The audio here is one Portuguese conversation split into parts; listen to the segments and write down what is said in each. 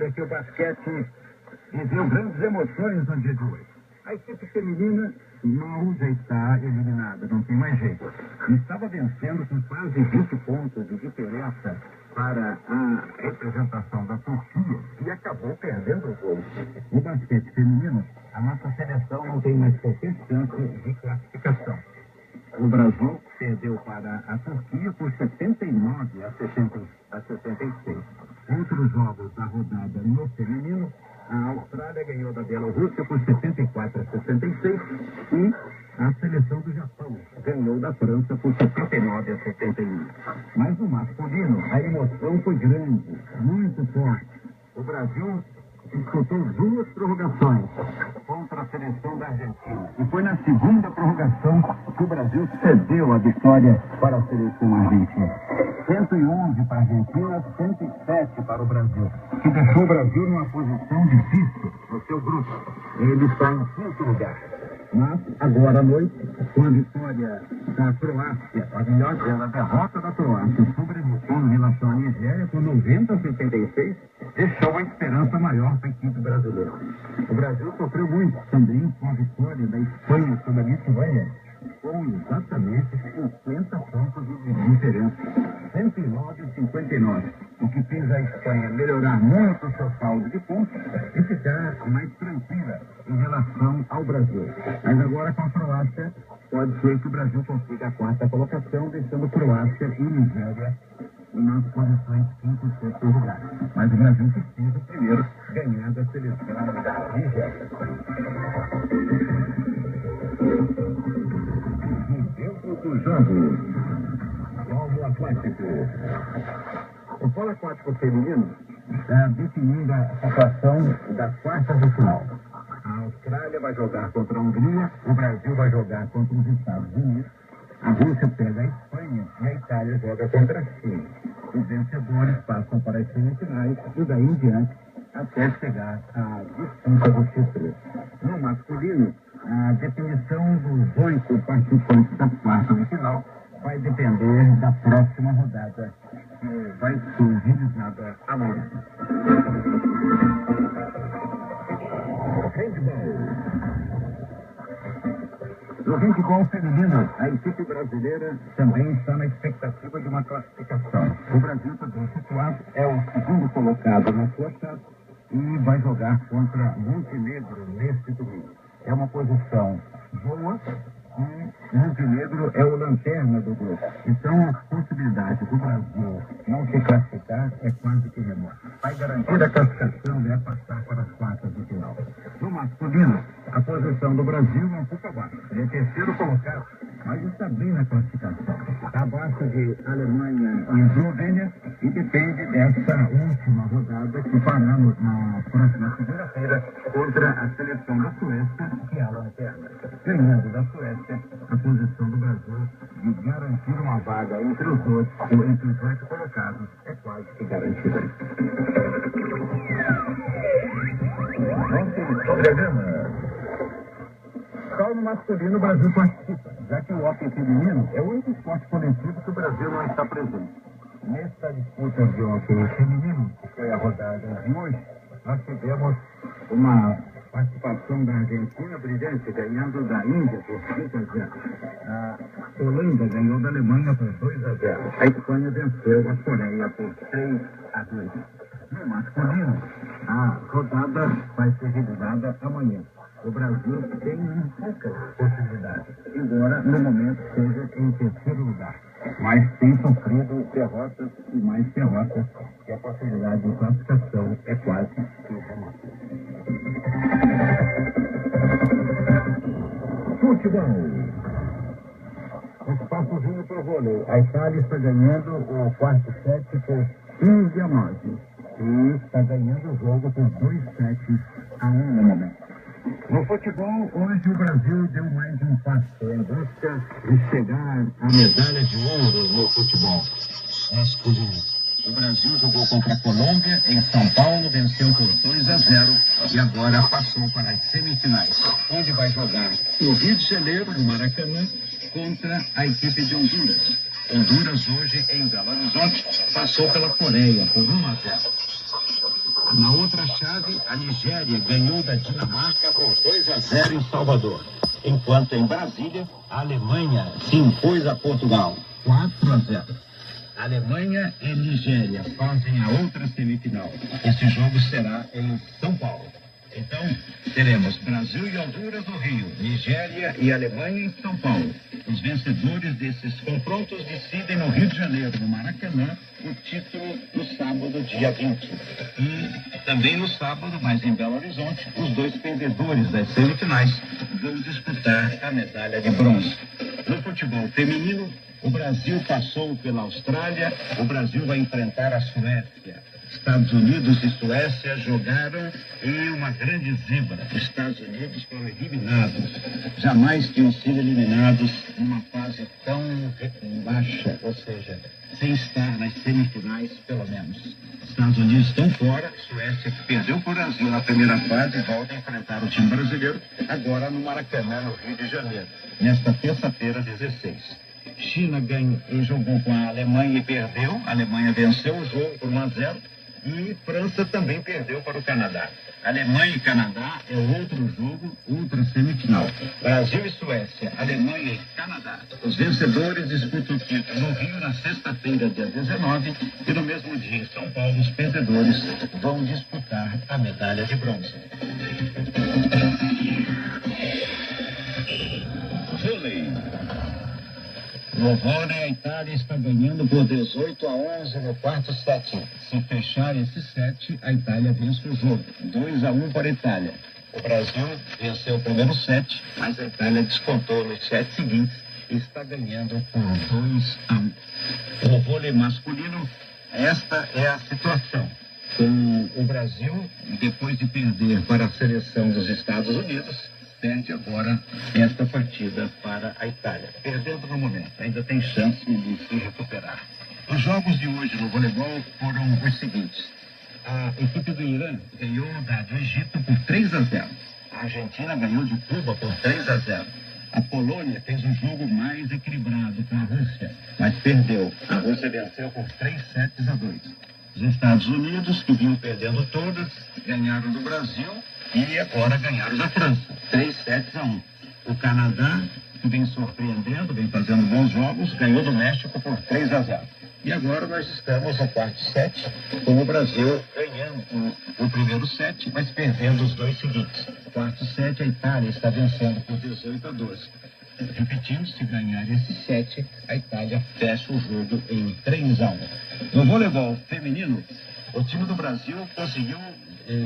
porque o basquete viveu grandes emoções no dia de hoje. A equipe feminina não já está eliminada, não tem mais jeito. Estava vencendo com quase 20 pontos de diferença para a representação da Turquia e acabou perdendo o jogo. No basquete feminino, a nossa seleção não tem mais qualquer chance de classificação. O Brasil perdeu para a Turquia por 79 a 66. Outros jogos da rodada no feminino, a Austrália ganhou da Bielorrússia por 74 a 66 e a seleção do Japão ganhou da França por 79 a 71. Mas no masculino, a emoção foi grande, muito forte. O Brasil disputou 2 prorrogações contra a seleção da Argentina. E foi na segunda prorrogação que o Brasil cedeu a vitória para a seleção argentina. 111 para a Argentina, 107 para o Brasil, que deixou o Brasil numa posição difícil no seu grupo. Ele está em 5º lugar. Mas, agora à noite, com a vitória da Croácia, a derrota da Croácia sobre o Japão em relação à Nigéria, por 90 a 76, deixou uma esperança maior para a equipe brasileira. O Brasil sofreu muito também com a vitória da Espanha sobre a Lituânia, com exatamente 50 pontos de diferença, 109 a 59, o que fez a Espanha melhorar muito o seu saldo de pontos e ficar mais tranquila em relação ao Brasil. Mas agora com a Croácia, pode ser que o Brasil consiga a 4ª colocação, deixando Croácia e Nigéria nas posições 5 e 6 lugar. Mas o Brasil precisa primeiro ganhar da seleção da Nigéria. Dentro do jogo, Polo Atlético. O polo aquático feminino está definindo a situação das quartas de final. A Austrália vai jogar contra a Hungria, o Brasil vai jogar contra os Estados Unidos, a Rússia pega a Espanha e a Itália joga contra a China. Os vencedores passam para as semifinais e daí em diante até chegar à disputa do X3. No masculino, a definição dos 8 participantes das quartas de final vai depender da próxima rodada, que vai ser realizada amanhã. Handball. No handball feminino, a equipe brasileira também está na expectativa de uma classificação. O Brasil também situado é o 2º colocado na sua chave e vai jogar contra Montenegro neste domingo. É uma posição boa e Montenegro é o lanterna do grupo. Então, a possibilidade do Brasil não se classificar é quase que remota. Vai garantir a classificação é passar para as quartas de final. No masculino, a posição do Brasil é um pouco abaixo. Ele é 3º colocado, mas está bem na classificação. Está abaixo de Alemanha e Eslovênia e depende dessa última rodada que fará na próxima segunda-feira contra a seleção da Suécia, que é a lanterna. Ganhando da Suécia, a posição do Brasil de garantir uma vaga entre os 8 colocados é quase que garantida. Só no masculino o Brasil participa, já que o hóquei feminino é o único esporte coletivo que o Brasil não está presente. Nesta disputa de hóquei feminino, que foi a rodada de hoje, nós tivemos uma participação da Argentina brilhante, ganhando da Índia por 5 a 0. A Holanda ganhou da Alemanha por 2 a 0. A Espanha venceu a Coreia por 3 a 2. No masculino, a rodada vai ser realizada amanhã. O Brasil tem poucas possibilidades, embora no momento seja em 3º lugar. Mas tem sofrido derrotas e mais derrotas, e a possibilidade de classificação é quase que remota. Futebol. Espaço Júnior para o vôlei. A Itália está ganhando o 4º set por 15 a 9. E está ganhando o jogo por 2 sets a 1 no momento. No futebol, hoje o Brasil deu mais um passo em busca de chegar à medalha de ouro no futebol masculino. O Brasil jogou contra a Colômbia em São Paulo, venceu por 2 a 0 e agora passou para as semifinais, onde vai jogar no Rio de Janeiro, no Maracanã, contra a equipe de Honduras. Honduras hoje em Belo Horizonte passou pela Coreia por 1 a 0. Na outra chave, a Nigéria ganhou da Dinamarca por 2-0 em Salvador, enquanto em Brasília, a Alemanha se impôs a Portugal 4-0. Alemanha e Nigéria fazem a outra semifinal. Esse jogo será em São Paulo. Então, teremos Brasil e Honduras no Rio, Nigéria e Alemanha em São Paulo. Os vencedores desses confrontos decidem no Rio de Janeiro, no Maracanã, o título no sábado, dia 20. E também no sábado, mas em Belo Horizonte, os dois perdedores das semifinais vão disputar a medalha de bronze. No futebol feminino, o Brasil passou pela Austrália, o Brasil vai enfrentar a Suécia. Estados Unidos e Suécia jogaram em uma grande zebra. Os Estados Unidos foram eliminados. Jamais tinham sido eliminados numa fase tão baixa, ou seja, sem estar nas semifinais, pelo menos. Estados Unidos estão fora, Suécia que perdeu para o Brasil na primeira fase, volta a enfrentar o time brasileiro, agora no Maracanã, no Rio de Janeiro, nesta terça-feira, 16. China ganhou e jogou com a Alemanha e perdeu. A Alemanha venceu o jogo por 1-0. E França também perdeu para o Canadá. Alemanha e Canadá é outro jogo, outra semifinal. Brasil e Suécia, Alemanha e Canadá. Os vencedores disputam o título no Rio na sexta-feira, dia 19, e no mesmo dia em São Paulo, os perdedores vão disputar a medalha de bronze. Vôlei. No vôlei, a Itália está ganhando por 18-11 no quarto set. Se fechar esse set, a Itália vence o jogo. 2-1 para a Itália. O Brasil venceu o primeiro set, mas a Itália descontou nos sets seguintes e está ganhando por 2-1. No vôlei masculino, esta é a situação. Com o Brasil, depois de perder para a seleção dos Estados Unidos, perde agora esta partida para a Itália. Perdendo no momento, ainda tem chance de se recuperar. Os jogos de hoje no voleibol foram os seguintes. A equipe do Irã ganhou do Egito por 3-0. A Argentina ganhou de Cuba por 3-0. A Polônia fez um jogo mais equilibrado com a Rússia, mas perdeu. A Rússia venceu por 3-2. Os Estados Unidos, que vinham perdendo todas, ganharam do Brasil e agora ganharam da França, 3-1. O Canadá, que vem surpreendendo, vem fazendo bons jogos, ganhou do México por 3-0. E agora nós estamos no quarto set, com o Brasil ganhando o primeiro set, mas perdendo os dois seguintes. No quarto set, a Itália está vencendo por 18-12. Repetindo, se ganhar esse set, a Itália fecha o jogo em 3-1. No voleibol feminino, o time do Brasil conseguiu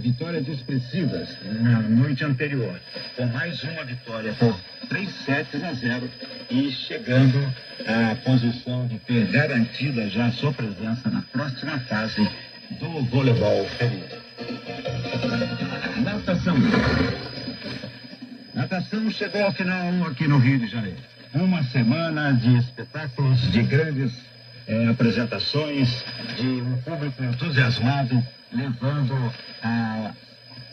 vitórias expressivas na noite anterior, com mais uma vitória por 3-0 e chegando à posição de ter garantida já a sua presença na próxima fase do voleibol feminino. Natação. Natação chegou ao final aqui no Rio de Janeiro. Uma semana de espetáculos, de grandes apresentações, de um público entusiasmado, levando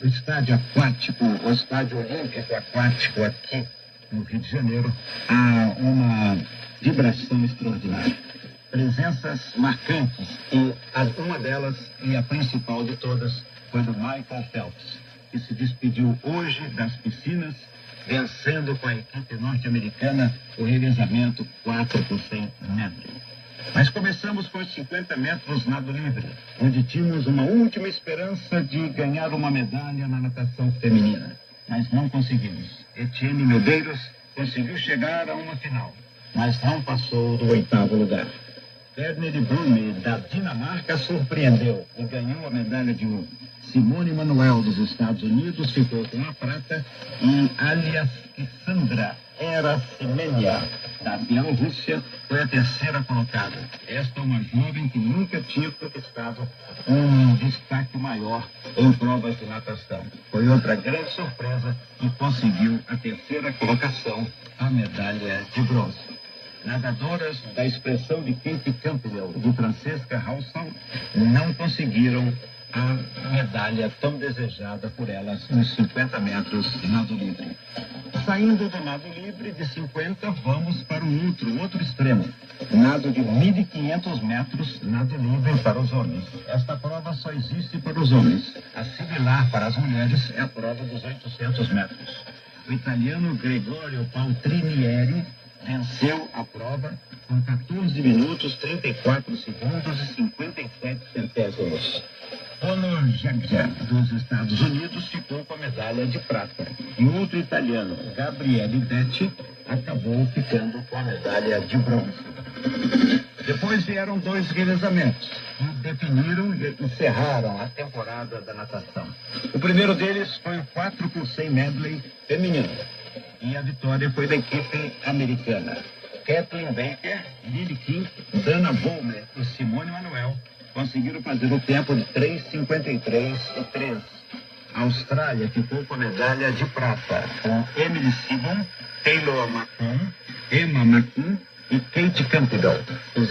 o estádio aquático, o estádio olímpico aquático aqui no Rio de Janeiro, a uma vibração extraordinária. Presenças marcantes, e uma delas, e a principal de todas, foi do Michael Phelps, que se despediu hoje das piscinas, vencendo com a equipe norte-americana o revezamento 4 por 100 metros. Mas começamos com os 50 metros nado livre, onde tínhamos uma última esperança de ganhar uma medalha na natação feminina. Mas não conseguimos. Etienne Medeiros conseguiu chegar a uma final, mas não passou do 8º lugar. Werner Blume, da Dinamarca, surpreendeu e ganhou a medalha de ouro. Simone Manuel, dos Estados Unidos, ficou com a prata, e Alexandra Erasimenia, da Bielorrússia, foi a 3ª colocada. Esta é uma jovem que nunca tinha conquistado um destaque maior em provas de natação. Foi outra grande surpresa e conseguiu a 3ª colocação, a medalha de bronze. Nadadoras da expressão de Kate Campbell e de Francesca Halsall não conseguiram a medalha tão desejada por elas nos 50 metros de nado livre. Saindo do nado livre de 50, vamos para o outro extremo. Nado de 1.500 metros, nado livre para os homens. Esta prova só existe para os homens. A similar para as mulheres é a prova dos 800 metros. O italiano Gregorio Paltrinieri venceu a prova com 14 minutos, 34 segundos e 57 centésimos. Conor Jagger, dos Estados Unidos, ficou com a medalha de prata. E o outro italiano, Gabriele Detti, acabou ficando com a medalha de bronze. Depois vieram 2 revezamentos, que definiram e encerraram a temporada da natação. O primeiro deles foi o 4x100 medley feminino. E a vitória foi da equipe americana. Kathleen Baker, Lily King, Dana Bowman e Simone Manuel conseguiram fazer o tempo de 3:53 e 3. A Austrália ficou com a medalha de prata, com Emily Simon, Taylor McComb, Emma McKean e Kate Campbell.